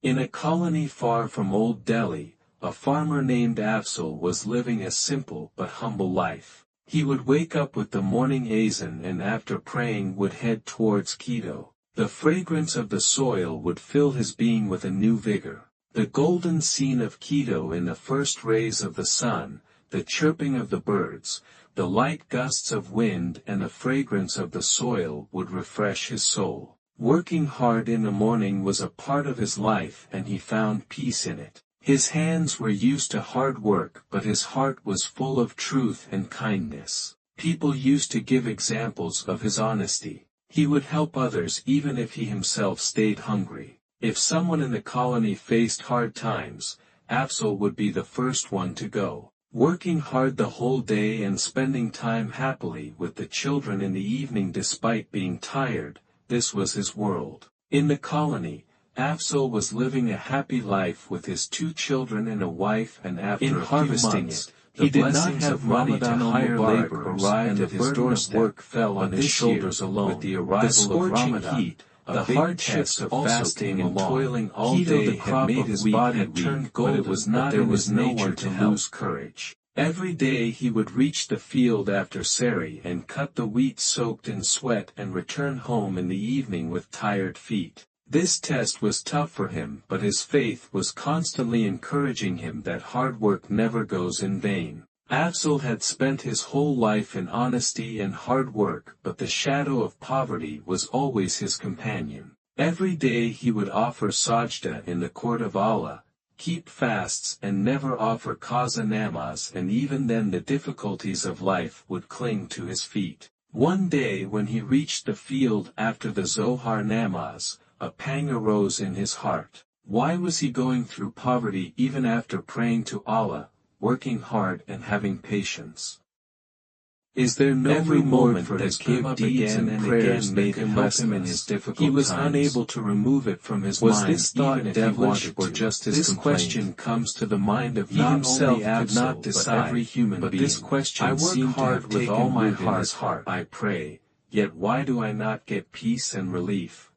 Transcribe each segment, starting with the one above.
In a colony far from Old Delhi, a farmer named Afzal was living a simple but humble life. He would wake up with the morning azan and after praying would head towards Quito. The fragrance of the soil would fill his being with a new vigor. The golden scene of Quito in the first rays of the sun, the chirping of the birds, the light gusts of wind and the fragrance of the soil would refresh his soul. Working hard in the morning was a part of his life and he found peace in it. His hands were used to hard work but his heart was full of truth and kindness. People used to give examples of his honesty. He would help others even if he himself stayed hungry. If someone in the colony faced hard times, Afzal would be the first one to go. Working hard the whole day and spending time happily with the children in the evening despite being tired, this was his world. In the colony, Afzal was living a happy life with his 2 children and a wife and after harvesting it, he did not have money to hire laborers and the burden of work fell on his shoulders alone. With the arrival of Ramadan, heat, the hardships of fasting and toiling all day had made his body weak, but it was not in his nature to lose courage. Every day he would reach the field after Sari and cut the wheat soaked in sweat and return home in the evening with tired feet. This test was tough for him but his faith was constantly encouraging him that hard work never goes in vain. Afzal had spent his whole life in honesty and hard work but the shadow of poverty was always his companion. Every day he would offer sajda in the court of Allah, keep fasts and never offer qaza namaz and even then the difficulties of life would cling to his feet. One day when he reached the field after the Zohar namaz, a pang arose in his heart. Why was he going through poverty even after praying to Allah, working hard and having patience? Is there no reward for his good deeds and prayers made him in his difficult times? He was unable to remove it from his mind. Was this thought devilish or just his complaint? This question comes to the mind of not only Afzal but every human being. But this question seemed to have taken all my heart. I pray, yet why do I not get peace and relief?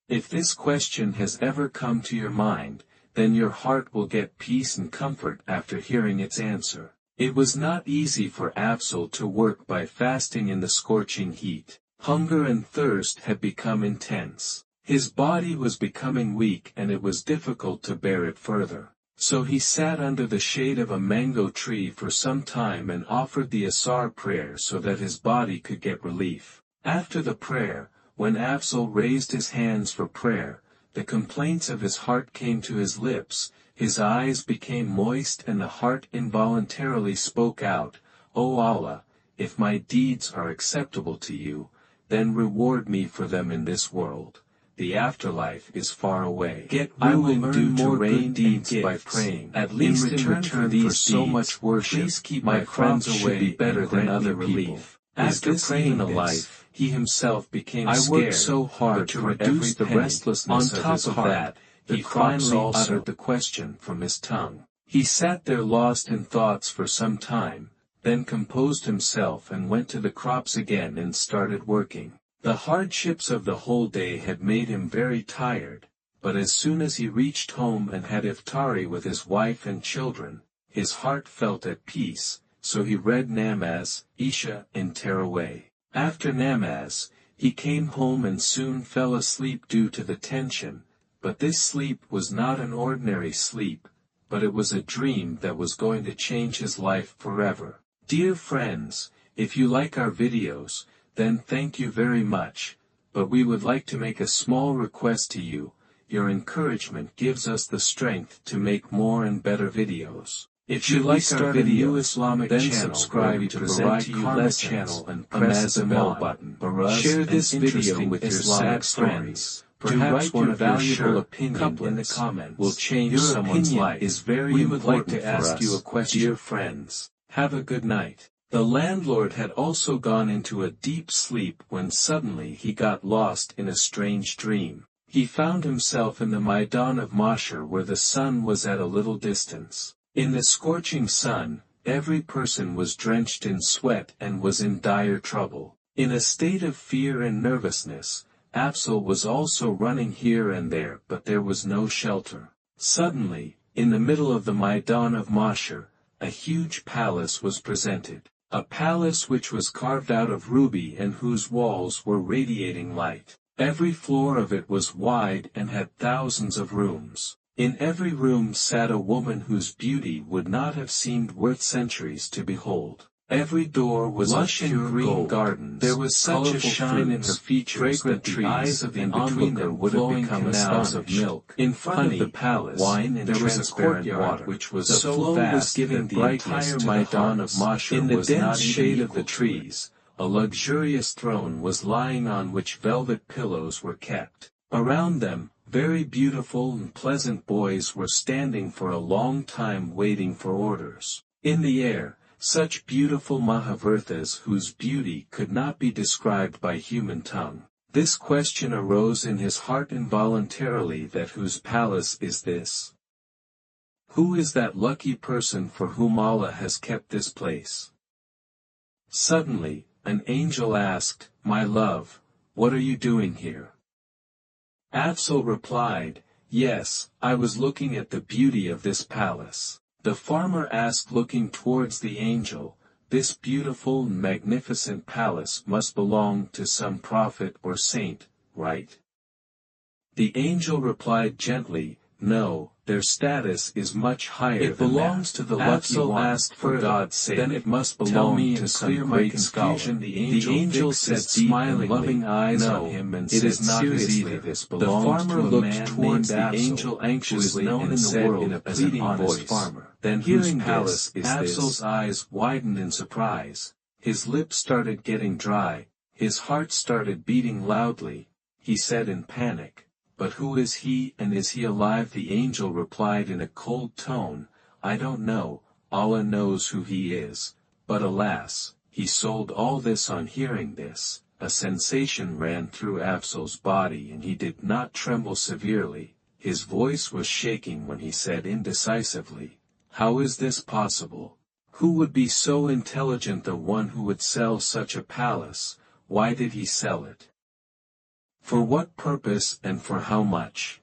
If this question has ever come to your mind, then your heart will get peace and comfort after hearing its answer. It was not easy for Afzal to work by fasting in the scorching heat. Hunger and thirst had become intense. His body was becoming weak and it was difficult to bear it further. So he sat under the shade of a mango tree for some time and offered the Asar prayer so that his body could get relief. After the prayer, when Afzal raised his hands for prayer, the complaints of his heart came to his lips, his eyes became moist and the heart involuntarily spoke out, O Allah, if my deeds are acceptable to you, then reward me for them in this world. The afterlife is far away. I will learn more good deeds by praying. At least in return for these so much worship, please keep my friends away better than other people. After praying a life, he himself became scared. I worked so hard to reduce the restlessness of his heart. On top of that, he finally uttered the question from his tongue. He sat there lost in thoughts for some time, then composed himself and went to the crops again and started working. The hardships of the whole day had made him very tired, but as soon as he reached home and had iftari with his wife and children, his heart felt at peace, so he read namaz, Isha and Tarawih. After namaz, he came home and soon fell asleep due to the tension, but this sleep was not an ordinary sleep, but it was a dream that was going to change his life forever. Dear friends, if you like our videos, then thank you very much, but we would like to make a small request to you. Your encouragement gives us the strength to make more and better videos. If you like our video, Islamic then subscribe to present to you less channel and press the bell button. Share this video with your sad friends. Perhaps one of valuable opinion in the comments will change someone's life. Is very we would like to ask you a question. Dear friends, have a good night. The landlord had also gone into a deep sleep when suddenly he got lost in a strange dream. He found himself in the Maidan of Mahshar where the sun was at a little distance. In the scorching sun, every person was drenched in sweat and was in dire trouble. In a state of fear and nervousness, Afzal was also running here and there, but there was no shelter. Suddenly, in the middle of the Maidan of Mashar, a huge palace was presented. A palace which was carved out of ruby and whose walls were radiating light. Every floor of it was wide and had thousands of rooms. In every room sat a woman whose beauty would not have seemed worth centuries to behold. Every door was lush and green gardens. There was such a shine in her features that the eyes of the onlooker would have become astonished. In front of the palace, wine and there was a courtyard which was so vast that the entire Maidan of Mashar was not shade of the trees. A luxurious throne was lying on which velvet pillows were kept. Around them, very beautiful and pleasant boys were standing for a long time waiting for orders. In the air, such beautiful Mahabhartas whose beauty could not be described by human tongue. This question arose in his heart involuntarily, that whose palace is this? Who is that lucky person for whom Allah has kept this place? Suddenly, an angel asked, "My love, what are you doing here?" Afzal replied, "Yes, I was looking at the beauty of this palace." The farmer asked, looking towards the angel, "This beautiful and magnificent palace must belong to some prophet or saint, right?" The angel replied gently, "No, their status is much higher than that. It belongs to the lucky one. Asked, "For God's sake, then it must belong to some great scholar." The angel said, smiling loving eyes on him, and said, "It is not seriously this belongs." The farmer looked towards the angel anxiously and said in a pleading voice, "Then hearing this, Afzal's eyes widened in surprise. His lips started getting dry, his heart started beating loudly. He said in panic, "But who is he, and is he alive?" The angel replied in a cold tone, "I don't know, Allah knows who he is." But alas, he sold all this. On hearing this, a sensation ran through Afzal's body and he did not tremble severely. His voice was shaking when he said indecisively, "How is this possible? Who would be so intelligent, the one who would sell such a palace? Why did he sell it? For what purpose and for how much?"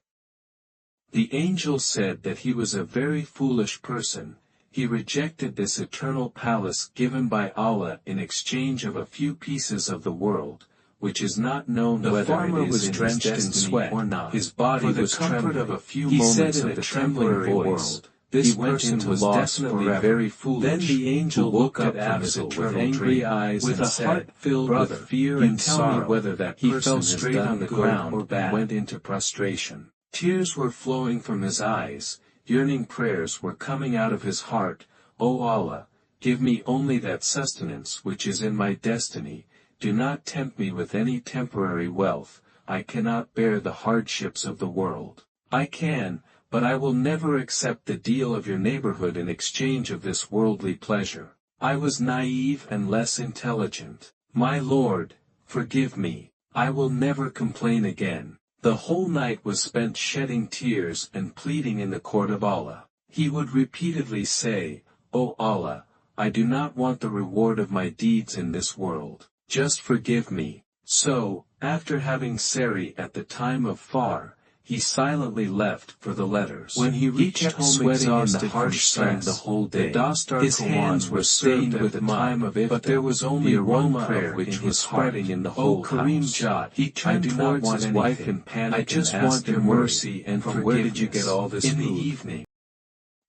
The angel said that he was a very foolish person. He rejected this eternal palace given by Allah in exchange of a few pieces of the world, which is not known whether it is drenched in sweat or not. His body was trembling. Of a few moments he said in a trembling voice, "This person was definitely very foolish." Then the angel looked up from his with angry eyes with and a heart filled with fear and sorrow, whether that he fell straight on the ground or went into prostration. Tears were flowing from his eyes, yearning prayers were coming out of his heart. "O Allah, give me only that sustenance which is in my destiny, do not tempt me with any temporary wealth, I cannot bear the hardships of the world. I can, but I will never accept the deal of your neighborhood in exchange of this worldly pleasure. I was naive and less intelligent. My Lord, forgive me. I will never complain again." The whole night was spent shedding tears and pleading in the court of Allah. He would repeatedly say, "O Allah, I do not want the reward of my deeds in this world. Just forgive me." So, after having sari at the time of Far, he silently left for the letters. When he reached home exhausted from stress the whole day, his hands were stained with the time of it, but there was only one prayer which was spreading in the whole house. He turned towards his wife in panic. "I just want your mercy and forgiveness. From where did you get all this food?" In the evening,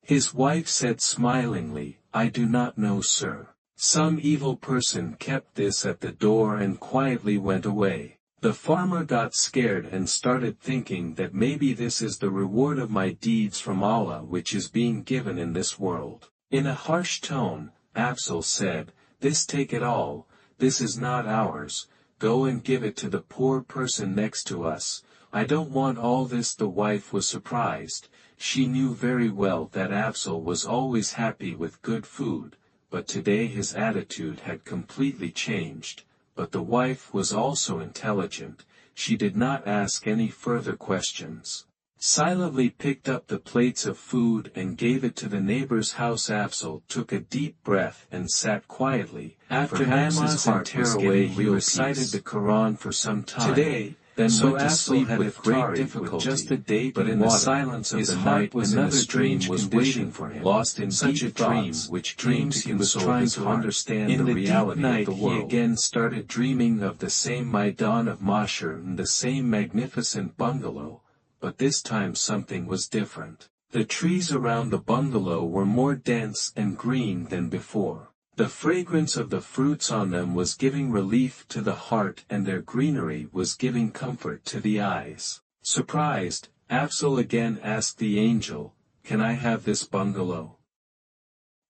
his wife said smilingly, "I do not know, sir. Some evil person kept this at the door and quietly went away." The farmer got scared and started thinking that maybe this is the reward of my deeds from Allah which is being given in this world. In a harsh tone, Afzal said, "This take it all, this is not ours, go and give it to the poor person next to us. I don't want all this." The wife was surprised. She knew very well that Afzal was always happy with good food, but today his attitude had completely changed. But the wife was also intelligent, she did not ask any further questions. Silently picked up the plates of food and gave it to the neighbor's house. Afzal took a deep breath and sat quietly. After namaz and tearawih he recited the Quran for some time. Today, then so went to sleep with great difficulty, just a date but in the silence of the night another dream was waiting for him, lost in such a dream which dreams he was trying to understand the reality of the world. He again started dreaming of the same Maidan of Mashur and the same magnificent bungalow, but this time something was different. The trees around the bungalow were more dense and green than before. The fragrance of the fruits on them was giving relief to the heart and their greenery was giving comfort to the eyes. Surprised, Afzal again asked the angel, "Can I have this bungalow?"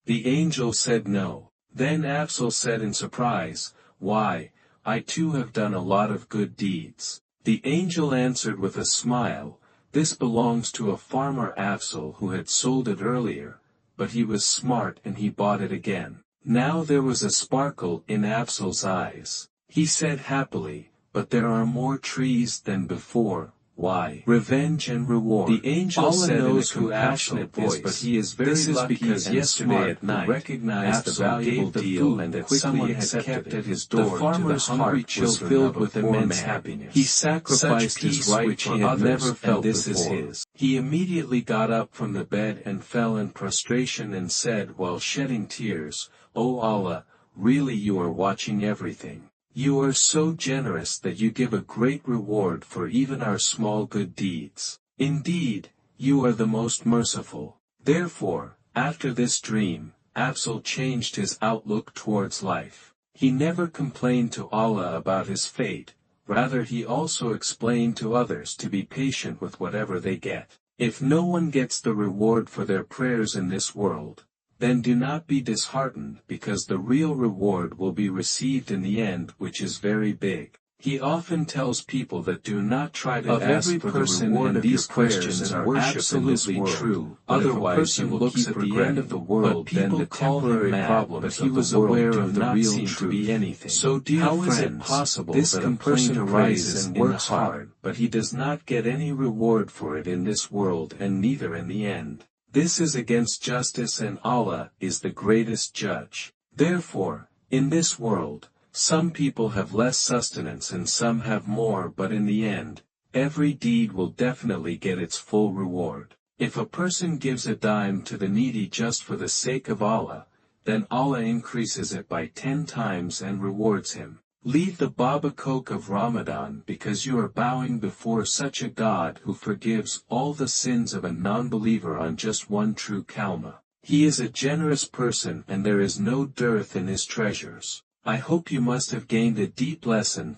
The angel said no. Then Afzal said in surprise, "Why, I too have done a lot of good deeds." The angel answered with a smile, "This belongs to a farmer Afzal who had sold it earlier, but he was smart and he bought it again." Now there was a sparkle in Afzal's eyes. He said happily, "But there are more trees than before." Why? Revenge and reward. The angel said in a compassionate voice, "But he is very lucky because yesterday at night recognized the valuable deal and that someone had kept at his door. The farmer's heart was filled with immense happiness. He sacrificed his right which he had never felt before. This is his." He immediately got up from the bed and fell in prostration and said while shedding tears, "O Allah, really you are watching everything. You are so generous that you give a great reward for even our small good deeds. Indeed, you are the most merciful." Therefore, after this dream, Afzal changed his outlook towards life. He never complained to Allah about his fate, rather he also explained to others to be patient with whatever they get. If no one gets the reward for their prayers in this world, then do not be disheartened because the real reward will be received in the end which is very big. He often tells people that do not try to ask for the reward of your prayers are absolutely true, otherwise you will keep regretting the world. Then the temporary problems he was aware of the real truth. So dear friends, how is it possible that a person arises and works hard, but he does not get any reward for it in this world and neither in the end? This is against justice and Allah is the greatest judge. Therefore, in this world, some people have less sustenance and some have more, but in the end, every deed will definitely get its full reward. If a person gives a dime to the needy just for the sake of Allah, then Allah increases it by 10 times and rewards him. Leave the Baba Coke of Ramadan because you are bowing before such a God who forgives all the sins of a non-believer on just one true kalma. He is a generous person and there is no dearth in his treasures. I hope you must have gained a deep lesson